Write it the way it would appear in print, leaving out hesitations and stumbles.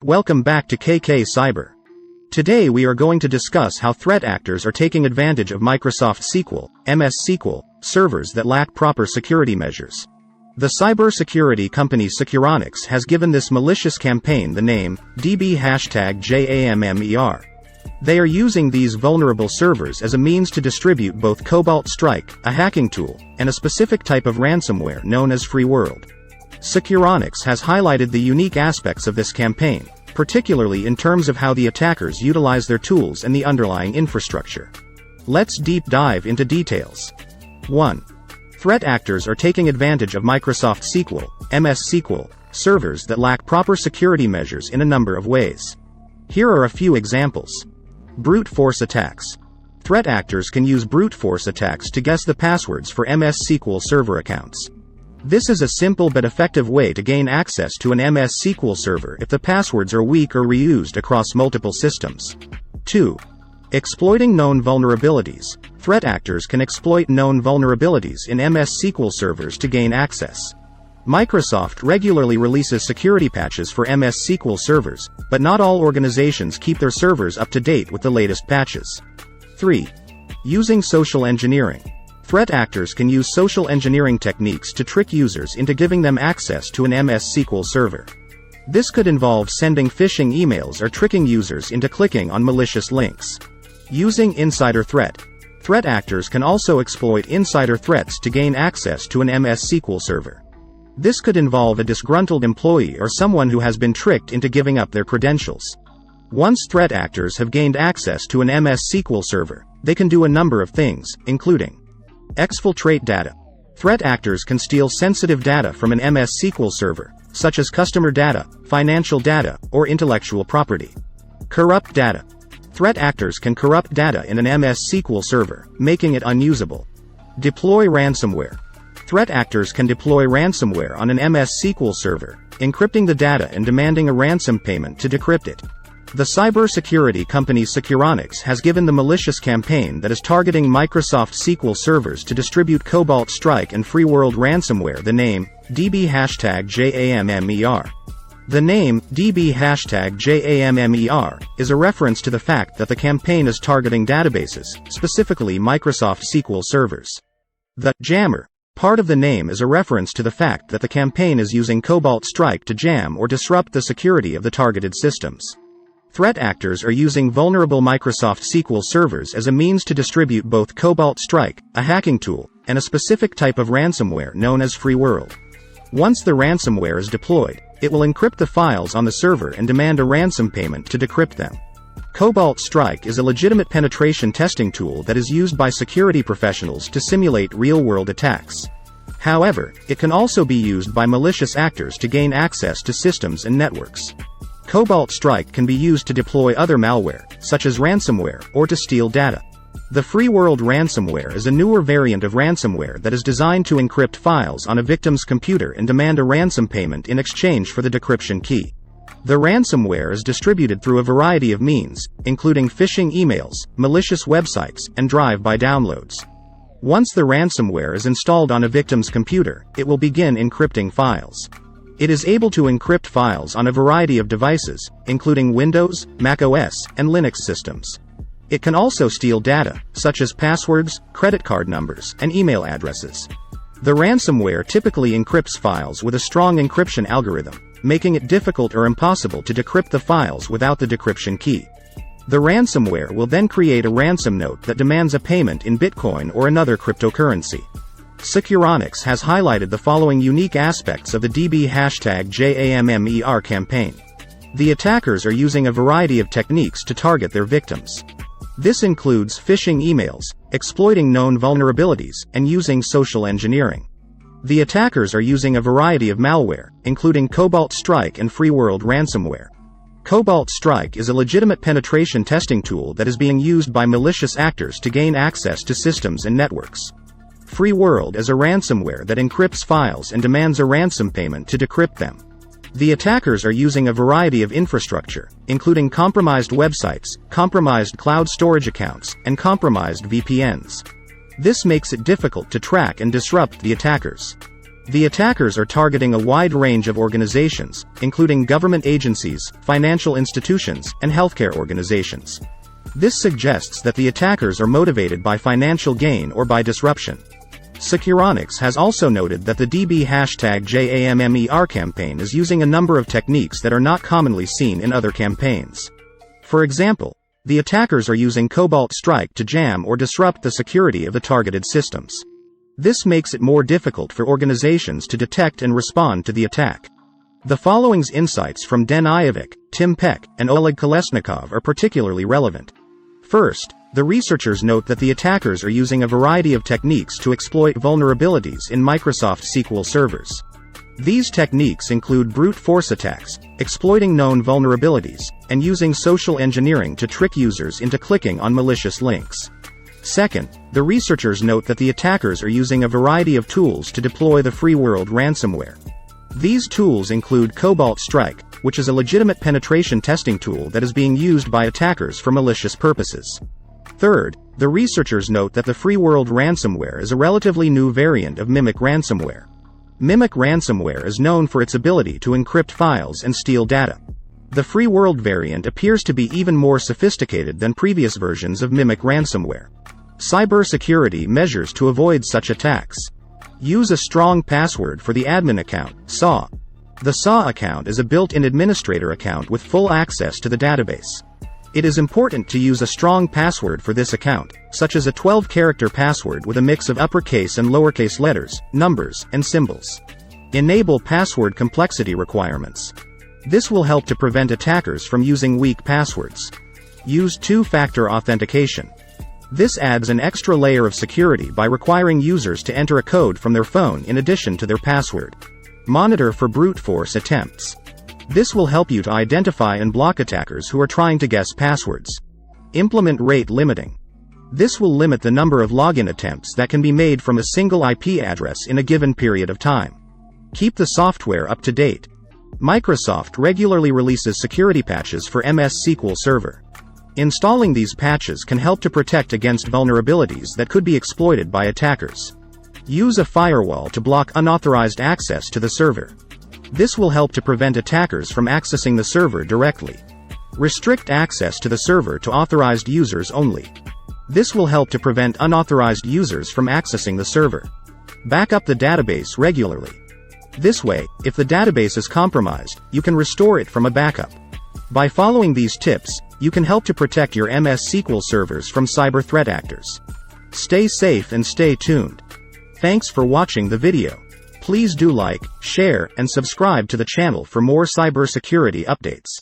Welcome back to KK Cyber. Today we are going to discuss how threat actors are taking advantage of Microsoft SQL, MS SQL, servers that lack proper security measures. The cybersecurity company Securonix has given this malicious campaign the name, #JAMMER. They are using these vulnerable servers as a means to distribute both Cobalt Strike, a hacking tool, and a specific type of ransomware known as FreeWorld. Securonix has highlighted the unique aspects of this campaign, particularly in terms of how the attackers utilize their tools and the underlying infrastructure. Let's deep dive into details. 1. Threat actors are taking advantage of Microsoft SQL, MS SQL, servers that lack proper security measures in a number of ways. Here are a few examples. Brute force attacks. Threat actors can use brute force attacks to guess the passwords for MS SQL server accounts. This is a simple but effective way to gain access to an MS SQL server if the passwords are weak or reused across multiple systems. 2. Exploiting known vulnerabilities. Threat actors can exploit known vulnerabilities in MS SQL servers to gain access. Microsoft regularly releases security patches for MS SQL servers, but not all organizations keep their servers up to date with the latest patches. 3. Using social engineering. Threat actors can use social engineering techniques to trick users into giving them access to an MS SQL server. This could involve sending phishing emails or tricking users into clicking on malicious links. Using insider threat. Threat actors can also exploit insider threats to gain access to an MS SQL server. This could involve a disgruntled employee or someone who has been tricked into giving up their credentials. Once threat actors have gained access to an MS SQL server, they can do a number of things, including exfiltrate data. Threat actors can steal sensitive data from an MS SQL server, such as customer data, financial data, or intellectual property. Corrupt data. Threat actors can corrupt data in an MS SQL server, making it unusable. Deploy ransomware. Threat actors can deploy ransomware on an MS SQL server, encrypting the data and demanding a ransom payment to decrypt it. The cybersecurity company Securonix has given the malicious campaign that is targeting Microsoft SQL servers to distribute Cobalt Strike and FreeWorld Ransomware the name, #JAMMER. The name, #JAMMER, is a reference to the fact that the campaign is targeting databases, specifically Microsoft SQL servers. The jammer part of the name is a reference to the fact that the campaign is using Cobalt Strike to jam or disrupt the security of the targeted systems. Threat actors are using vulnerable Microsoft SQL servers as a means to distribute both Cobalt Strike, a hacking tool, and a specific type of ransomware known as FreeWorld. Once the ransomware is deployed, it will encrypt the files on the server and demand a ransom payment to decrypt them. Cobalt Strike is a legitimate penetration testing tool that is used by security professionals to simulate real-world attacks. However, it can also be used by malicious actors to gain access to systems and networks. Cobalt Strike can be used to deploy other malware, such as ransomware, or to steal data. The FreeWorld Ransomware is a newer variant of ransomware that is designed to encrypt files on a victim's computer and demand a ransom payment in exchange for the decryption key. The ransomware is distributed through a variety of means, including phishing emails, malicious websites, and drive-by downloads. Once the ransomware is installed on a victim's computer, it will begin encrypting files. It is able to encrypt files on a variety of devices, including Windows, macOS, and Linux systems. It can also steal data, such as passwords, credit card numbers, and email addresses. The ransomware typically encrypts files with a strong encryption algorithm, making it difficult or impossible to decrypt the files without the decryption key. The ransomware will then create a ransom note that demands a payment in Bitcoin or another cryptocurrency. Securonix has highlighted the following unique aspects of the #JAMMER campaign. The attackers are using a variety of techniques to target their victims. This includes phishing emails, exploiting known vulnerabilities, and using social engineering. The attackers are using a variety of malware, including Cobalt Strike and FreeWorld Ransomware. Cobalt Strike is a legitimate penetration testing tool that is being used by malicious actors to gain access to systems and networks. FreeWorld is a ransomware that encrypts files and demands a ransom payment to decrypt them. The attackers are using a variety of infrastructure, including compromised websites, compromised cloud storage accounts, and compromised VPNs. This makes it difficult to track and disrupt the attackers. The attackers are targeting a wide range of organizations, including government agencies, financial institutions, and healthcare organizations. This suggests that the attackers are motivated by financial gain or by disruption. Securonics has also noted that the DB #JAMMER campaign is using a number of techniques that are not commonly seen in other campaigns. For example, the attackers are using Cobalt Strike to jam or disrupt the security of the targeted systems. This makes it more difficult for organizations to detect and respond to the attack. The following insights from Den Iovic, Tim Peck, and Oleg Kolesnikov are particularly relevant. First, the researchers note that the attackers are using a variety of techniques to exploit vulnerabilities in Microsoft SQL servers. These techniques include brute force attacks, exploiting known vulnerabilities, and using social engineering to trick users into clicking on malicious links. Second, the researchers note that the attackers are using a variety of tools to deploy the FreeWorld Ransomware. These tools include Cobalt Strike, which is a legitimate penetration testing tool that is being used by attackers for malicious purposes. Third, the researchers note that the FreeWorld Ransomware is a relatively new variant of Mimic ransomware. Mimic ransomware is known for its ability to encrypt files and steal data. The FreeWorld variant appears to be even more sophisticated than previous versions of Mimic ransomware. Cybersecurity measures to avoid such attacks. Use a strong password for the admin account, SA. The SA account is a built-in administrator account with full access to the database. It is important to use a strong password for this account, such as a 12-character password with a mix of uppercase and lowercase letters, numbers, and symbols. Enable password complexity requirements. This will help to prevent attackers from using weak passwords. Use two-factor authentication. This adds an extra layer of security by requiring users to enter a code from their phone in addition to their password. Monitor for brute force attempts. This will help you to identify and block attackers who are trying to guess passwords. Implement rate limiting. This will limit the number of login attempts that can be made from a single IP address in a given period of time. Keep the software up to date. Microsoft regularly releases security patches for MS SQL Server. Installing these patches can help to protect against vulnerabilities that could be exploited by attackers. Use a firewall to block unauthorized access to the server. This will help to prevent attackers from accessing the server directly. Restrict access to the server to authorized users only. This will help to prevent unauthorized users from accessing the server. Back up the database regularly. This way, if the database is compromised, you can restore it from a backup. By following these tips, you can help to protect your MS SQL servers from cyber threat actors. Stay safe and stay tuned. Thanks for watching the video. Please do like, share, and subscribe to the channel for more cybersecurity updates.